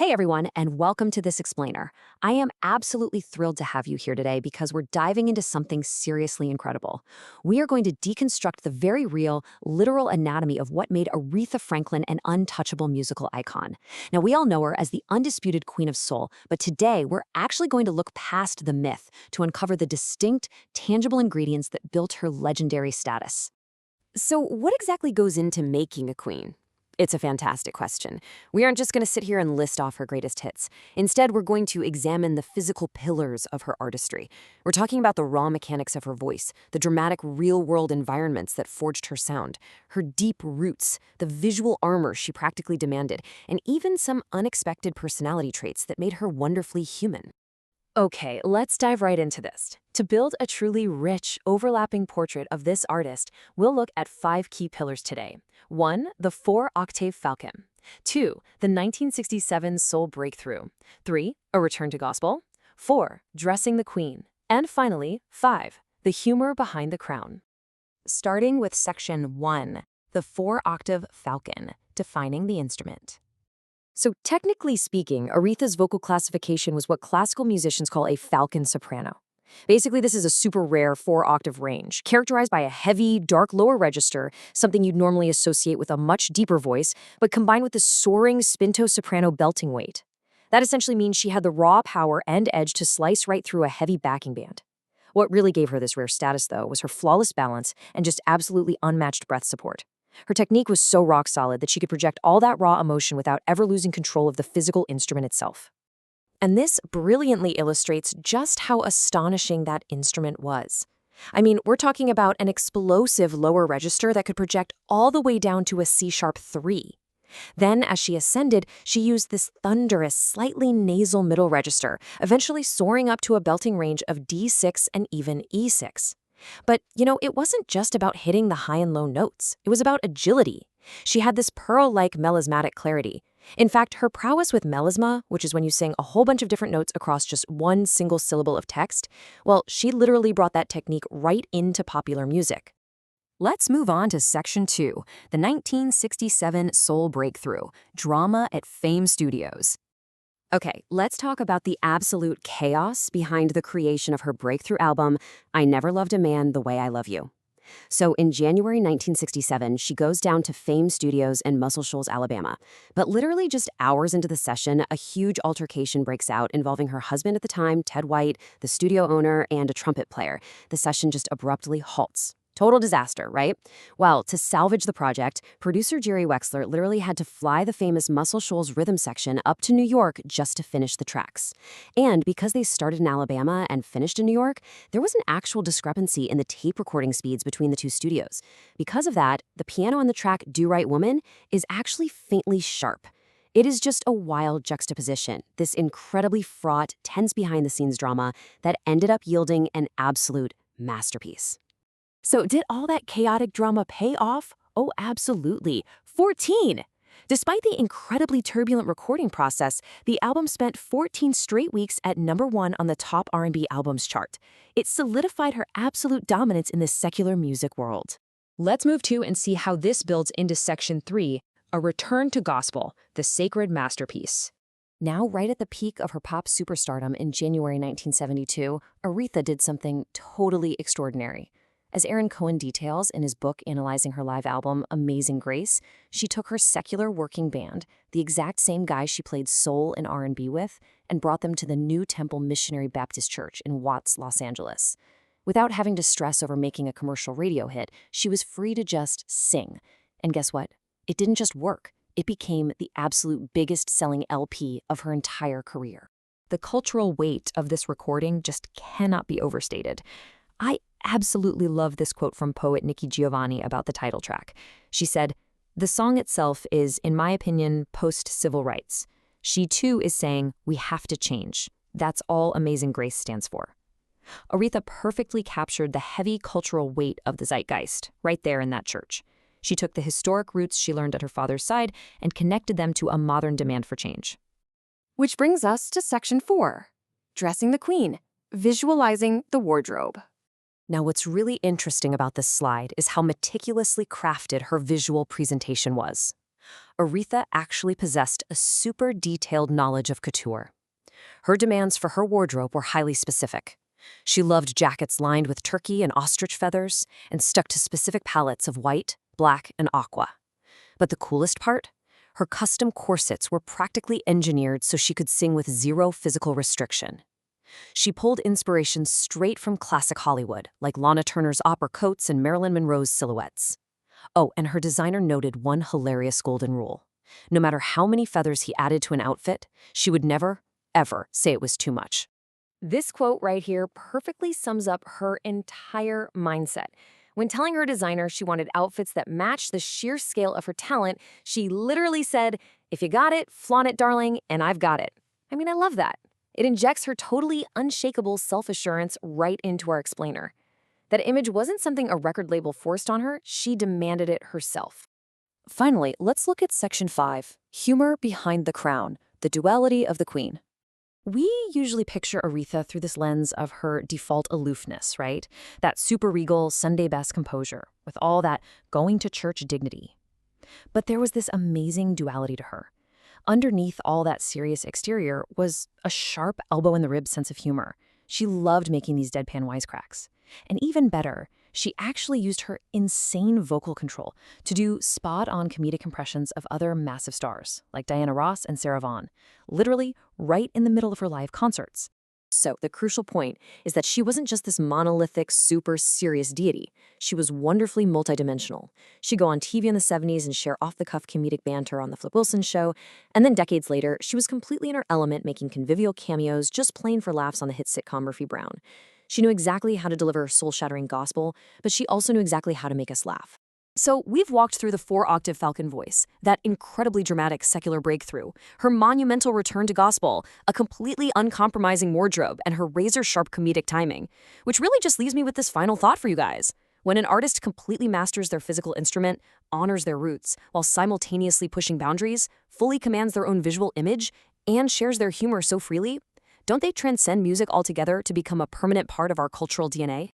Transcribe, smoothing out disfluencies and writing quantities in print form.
Hey everyone, and welcome to This Explainer. I am absolutely thrilled to have you here today because we're diving into something seriously incredible. We are going to deconstruct the very real, literal anatomy of what made Aretha Franklin an untouchable musical icon. Now, we all know her as the undisputed Queen of Soul, but today we're actually going to look past the myth to uncover the distinct, tangible ingredients that built her legendary status. So, what exactly goes into making a queen? It's a fantastic question. We aren't just going to sit here and list off her greatest hits. Instead, we're going to examine the physical pillars of her artistry. We're talking about the raw mechanics of her voice, the dramatic real-world environments that forged her sound, her deep roots, the visual armor she practically demanded, and even some unexpected personality traits that made her wonderfully human. Okay, let's dive right into this. To build a truly rich, overlapping portrait of this artist, we'll look at 5 key pillars today. 1. The 4-octave falcon. 2. The 1967 soul breakthrough. 3. A return to gospel. 4. Dressing the queen. And finally, 5. The humor behind the crown. Starting with section 1, the 4-octave falcon, defining the instrument. So technically speaking, Aretha's vocal classification was what classical musicians call a falcon soprano. Basically, this is a super rare 4-octave range, characterized by a heavy, dark lower register, something you'd normally associate with a much deeper voice, but combined with the soaring spinto-soprano belting weight. That essentially means she had the raw power and edge to slice right through a heavy backing band. What really gave her this rare status, though, was her flawless balance and just absolutely unmatched breath support. Her technique was so rock solid that she could project all that raw emotion without ever losing control of the physical instrument itself. And this brilliantly illustrates just how astonishing that instrument was. I mean, we're talking about an explosive lower register that could project all the way down to a C-sharp 3. Then, as she ascended, she used this thunderous, slightly nasal middle register, eventually soaring up to a belting range of D6 and even E6. But, it wasn't just about hitting the high and low notes. It was about agility. She had this pearl-like melismatic clarity. In fact, her prowess with melisma, which is when you sing a whole bunch of different notes across just one single syllable of text, well, she literally brought that technique right into popular music. Let's move on to section 2, the 1967 soul breakthrough, drama at Fame Studios. Okay, let's talk about the absolute chaos behind the creation of her breakthrough album, I Never Loved a Man the Way I Love You. So in January 1967, she goes down to Fame Studios in Muscle Shoals, Alabama. But literally just hours into the session, a huge altercation breaks out involving her husband at the time, Ted White, the studio owner, and a trumpet player. The session just abruptly halts. Total disaster, right? Well, to salvage the project, producer Jerry Wexler literally had to fly the famous Muscle Shoals rhythm section up to New York just to finish the tracks. And because they started in Alabama and finished in New York, there was an actual discrepancy in the tape recording speeds between the two studios. Because of that, the piano on the track Do Right Woman is actually faintly sharp. It is just a wild juxtaposition, this incredibly fraught, tense behind-the-scenes drama that ended up yielding an absolute masterpiece. So did all that chaotic drama pay off? Oh, absolutely. 14! Despite the incredibly turbulent recording process, the album spent 14 straight weeks at #1 on the top R&B albums chart. It solidified her absolute dominance in the secular music world. Let's move to and see how this builds into section 3, a return to gospel, the sacred masterpiece. Now, right at the peak of her pop superstardom in January 1972, Aretha did something totally extraordinary. As Aaron Cohen details in his book analyzing her live album, Amazing Grace, she took her secular working band, the exact same guys she played soul and R&B with, and brought them to the New Temple Missionary Baptist Church in Watts, Los Angeles. Without having to stress over making a commercial radio hit, she was free to just sing. And guess what? It didn't just work. It became the absolute biggest selling LP of her entire career. The cultural weight of this recording just cannot be overstated. I absolutely love this quote from poet Nikki Giovanni about the title track. She said, "The song itself is, in my opinion, post-civil rights. She too is saying, we have to change. That's all Amazing Grace stands for." Aretha perfectly captured the heavy cultural weight of the zeitgeist, right there in that church. She took the historic roots she learned at her father's side and connected them to a modern demand for change. Which brings us to section 4, dressing the queen, visualizing the wardrobe. Now, what's really interesting about this slide is how meticulously crafted her visual presentation was. Aretha actually possessed a super detailed knowledge of couture. Her demands for her wardrobe were highly specific. She loved jackets lined with turkey and ostrich feathers and stuck to specific palettes of white, black, and aqua. But the coolest part? Her custom corsets were practically engineered so she could sing with zero physical restriction. She pulled inspiration straight from classic Hollywood, like Lana Turner's opera coats and Marilyn Monroe's silhouettes. Oh, and her designer noted one hilarious golden rule. No matter how many feathers he added to an outfit, she would never, ever say it was too much. This quote right here perfectly sums up her entire mindset. When telling her designer she wanted outfits that matched the sheer scale of her talent, she literally said, "If you got it, flaunt it, darling, and I've got it." I mean, I love that. It injects her totally unshakable self-assurance right into our explainer. That image wasn't something a record label forced on her, she demanded it herself. Finally, let's look at Section 5, Humor Behind the Crown, the Duality of the Queen. We usually picture Aretha through this lens of her default aloofness, right? That super regal, Sunday best composure, with all that going to church dignity. But there was this amazing duality to her. Underneath all that serious exterior was a sharp elbow-in-the-rib sense of humor. She loved making these deadpan wisecracks. And even better, she actually used her insane vocal control to do spot-on comedic impressions of other massive stars, like Diana Ross and Sarah Vaughan, literally right in the middle of her live concerts. So the crucial point is that she wasn't just this monolithic, super serious deity. She was wonderfully multidimensional. She'd go on TV in the 70s and share off-the-cuff comedic banter on The Flip Wilson Show, and then decades later, she was completely in her element, making convivial cameos just plain for laughs on the hit sitcom Murphy Brown. She knew exactly how to deliver soul-shattering gospel, but she also knew exactly how to make us laugh. So we've walked through the 4-octave Falcon voice, that incredibly dramatic secular breakthrough, her monumental return to gospel, a completely uncompromising wardrobe, and her razor-sharp comedic timing, which really just leaves me with this final thought for you guys. When an artist completely masters their physical instrument, honors their roots, while simultaneously pushing boundaries, fully commands their own visual image, and shares their humor so freely, don't they transcend music altogether to become a permanent part of our cultural DNA?